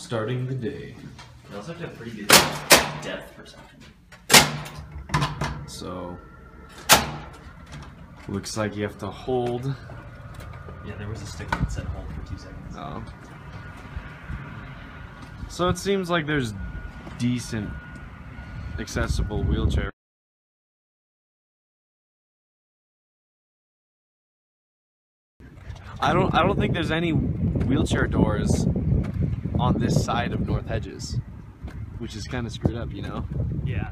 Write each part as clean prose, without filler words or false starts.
Starting the day. You also have to have pretty good depth perception. So, looks like you have to hold. Yeah, there was a sticker that said hold for 2 seconds. Oh. So it seems like there's decent, accessible wheelchair. I don't think there's any wheelchair doors on this side of North Hedges, which is kind of screwed up, you know? Yeah.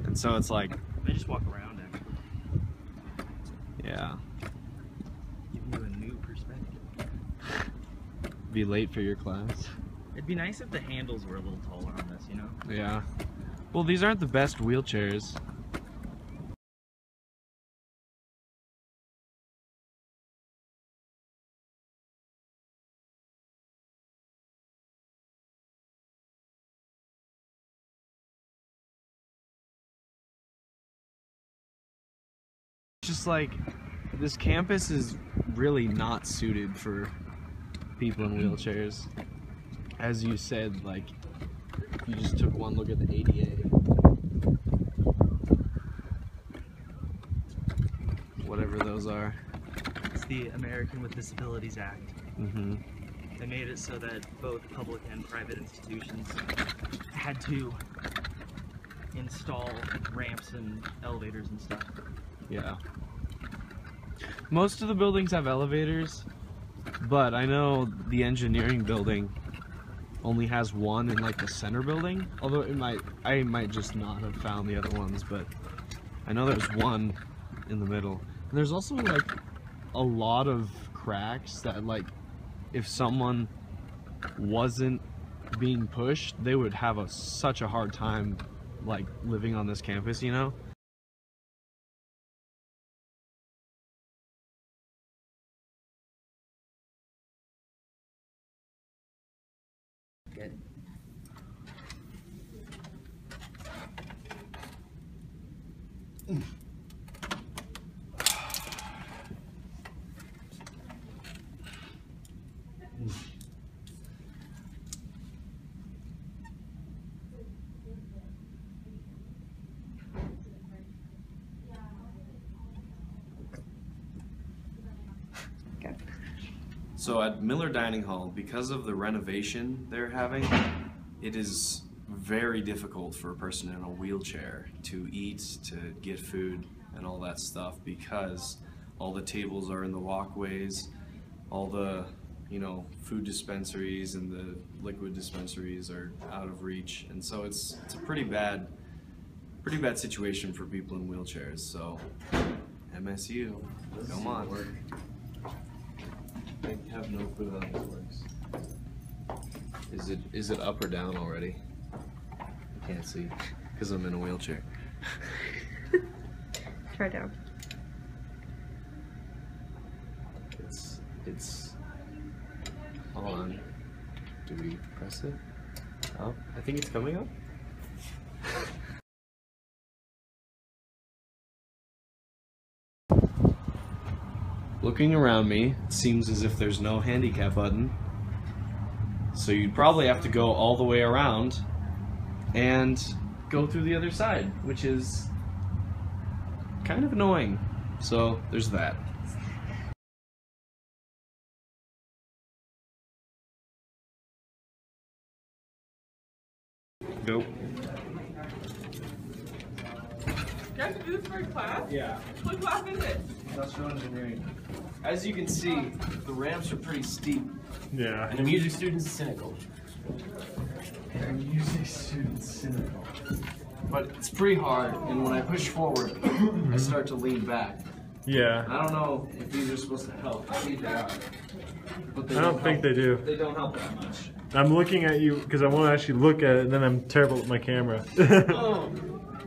And so it's like, They just walk around it. yeah, Give you a new perspective. be late for your class. It'd be nice if the handles were a little taller on this, you know? Yeah. Well, these aren't the best wheelchairs. Just like, this campus is really not suited for people in wheelchairs. As you said, like, if you just took one look at the ADA, whatever those are. It's the American with Disabilities Act. Mm-hmm. They made it so that both public and private institutions had to install ramps and elevators and stuff. Yeah. Most of the buildings have elevators, but I know the engineering building only has one in like the center building. Although I might just not have found the other ones, but I know there's one in the middle. And there's also like a lot of cracks that, like, if someone wasn't being pushed, they would have such a hard time like living on this campus, you know? Good. So at Miller Dining Hall, because of the renovation they're having, it is very difficult for a person in a wheelchair to eat, to get food, and all that stuff, because all the tables are in the walkways, all the, you know, food dispensaries and the liquid dispensaries are out of reach, and so it's a pretty bad situation for people in wheelchairs. So MSU, come on. I have no clue how this works. Is it up or down already? I can't see because I'm in a wheelchair. Try down. It's on. Do we press it? Up? I think it's coming up. Looking around me, it seems as if there's no handicap button. So you'd probably have to go all the way around and go through the other side, which is kind of annoying. So there's that. Go. You have to do this for a class? Yeah. What class is it? Industrial engineering. As you can see, the ramps are pretty steep. Yeah. And a music student's cynical. And music students cynical. But it's pretty hard, and when I push forward, I start to lean back. Yeah. I don't know if these are supposed to help. I think they are. But they I don't think they do. They don't help that much. I'm looking at you because I want to actually look at it, and then I'm terrible with my camera. Oh,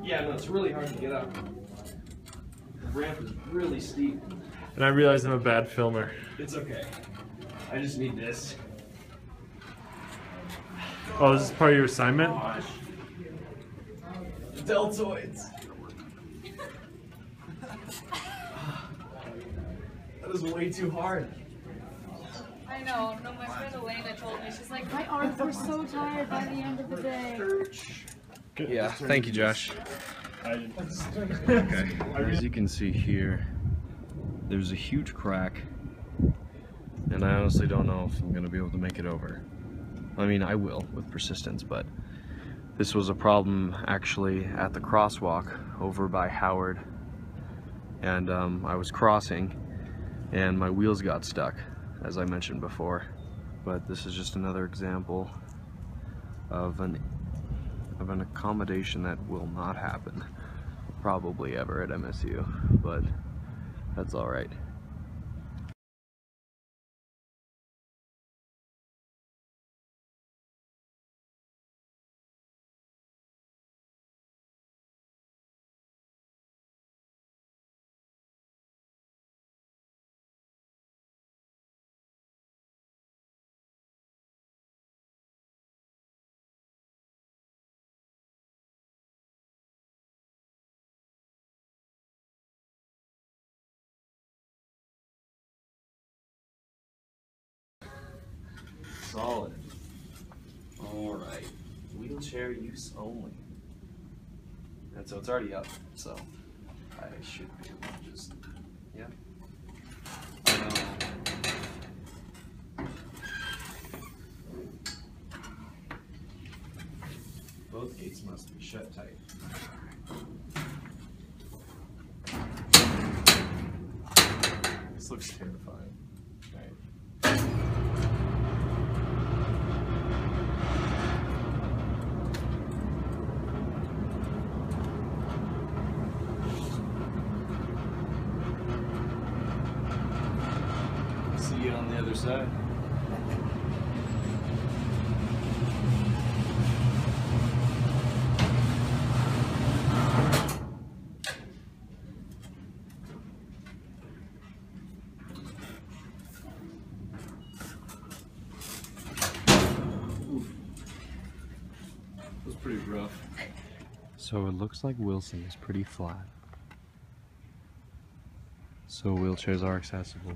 yeah, no, it's really hard to get up. The ramp is really steep. And I realize I'm a bad filmer. It's okay. I just need this. Oh, this is part of your assignment? Deltoids. That is way too hard. I know. No, my friend Elena told me. She's like, my arms were so tired by the end of the day. Yeah, thank you, Josh. Okay. As you can see here, there's a huge crack, and I honestly don't know if I'm going to be able to make it over. I mean, I will with persistence, but this was a problem actually at the crosswalk over by Howard, and I was crossing and my wheels got stuck, as I mentioned before. But this is just another example of an accommodation that will not happen probably ever at MSU, but that's all right. Solid. Alright. Wheelchair use only. And so it's already up, so I should be able to just, yeah. Both gates must be shut tight. This looks terrifying. Right. See you on the other side. It was pretty rough. So it looks like Wilson is pretty flat. So wheelchairs are accessible.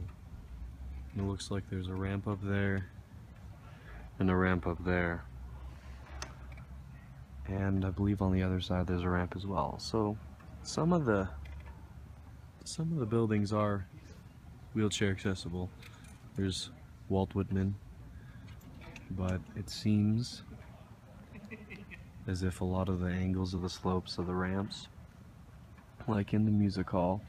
It looks like there's a ramp up there and a ramp up there. And I believe on the other side there's a ramp as well. So some of the buildings are wheelchair accessible. There's Walt Whitman, but it seems as if a lot of the angles of the slopes of the ramps, like in the music hall,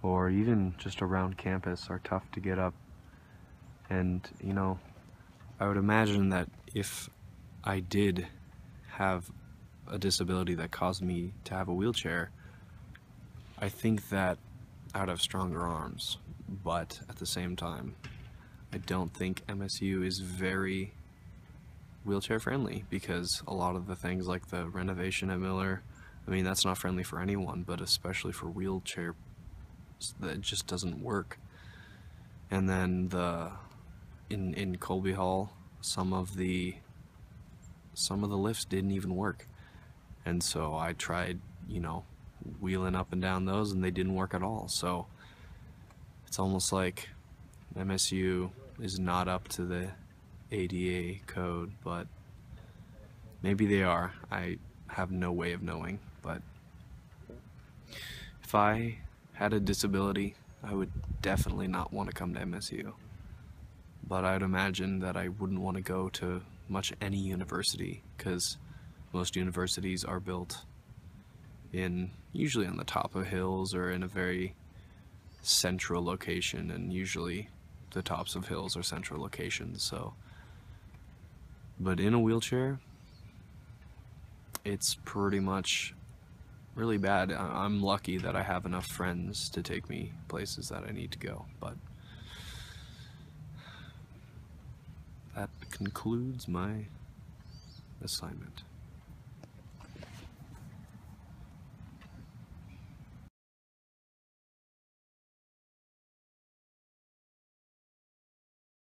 or even just around campus, are tough to get up. And, you know, I would imagine that if I did have a disability that caused me to have a wheelchair, I think that I would have stronger arms. But at the same time, I don't think MSU is very wheelchair friendly, because a lot of the things like the renovation at Miller, I mean, that's not friendly for anyone, but especially for wheelchair, that just doesn't work. And then in Colby Hall, some of the lifts didn't even work, and so I tried, you know, wheeling up and down those, and they didn't work at all. So it's almost like MSU is not up to the ADA code, but maybe they are. I have no way of knowing. But if I had a disability, I would definitely not want to come to MSU. But I'd imagine that I wouldn't want to go to much any university, because most universities are built usually on the top of hills or in a very central location, and usually the tops of hills are central locations. So, but in a wheelchair, it's pretty much really bad. I'm lucky that I have enough friends to take me places that I need to go, but that concludes my assignment.